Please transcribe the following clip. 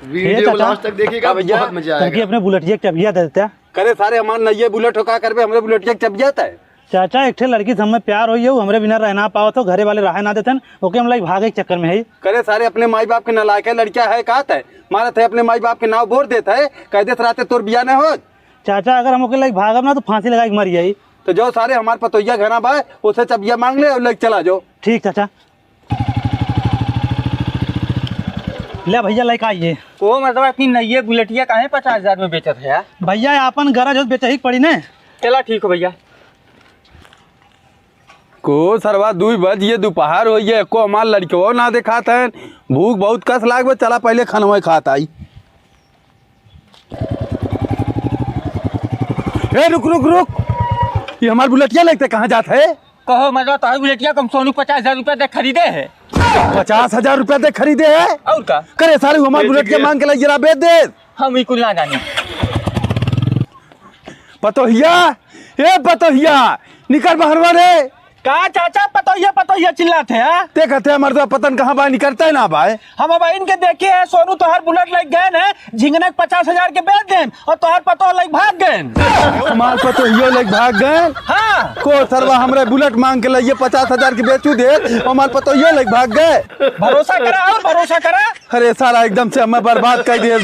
Video last तक देखिएगा, बहुत मजा आएगा। अपने बुलेटिया चबिया दे देते। करे सारे हमारे नये बुलेट हो का करबे, हमरे बुलेटिया चब जाता है। चाचा एक ठे लड़की से हमें प्यार होई है, हमरे बिना रहना पाओ तो घरे वाले रहे ना देते, ओके हम लाइक भागे के चक्कर में है। करे सारे अपने माई बाप के नलायक है, लड़किया है कहता है मारा थे अपने माई बाप के नाव बोर देता है, कह देते रहते तोर बिया न हो। चाचा अगर हम ओके लाइक भागब ना तो फांसी लगा के मर जाई। तो जो सारे हमारे पतोहिया घना बा उसे चबिया मांग ले और लेके चला जाओ। ठीक चाचा। ले भैया लाइक आइए। ओ मतलब अपनी नई बुलेटिया काहे 50,000 में बेचत है यार? भैया अपन गरज हो बेचही पड़ी ने। चला ठीक हो भैया। को सरवा 2 बज ये दोपहर हो ये को हमार लड़कियों ना दिखाता है, भूख बहुत कस लाग। चला पहले खनवा खाता आई। ए रुक रुक रुक, ये हमार बुलेटिया लगते कहाँ जाता है? कहो मतलब तार बुलेटिया कम सोनू 50,000 रुपया दे खरीदे है। 50,000 रुपया दे खरीदे है और का करे सारे हमार बुलेटिया मांग के लग जरा बेच दे। हम ही कुल ना जानी। पतोहिया ए पतोहिया निकल बहरवा रे। का चाचा पतोहिया चिल्लाते हैं? देखते मर्दा पतन कहाँ बाहर निकलता है ना भाई। हम अब इनके देखे है सोनू तोहर बुलेट लग गए है, झिंगने 50,000 के बेच देन और तोहर पतो लग भाग गए। हमार पतोहियो लग भाग गए। हाँ को सरवा हमरे बुलेट मांग के लइए 50,000 के बेचू दे, हमार पतोहियो लग भाग गए। भरोसा करा और भरोसा करा। अरे सारा एकदम से हमें बर्बाद कर दिए।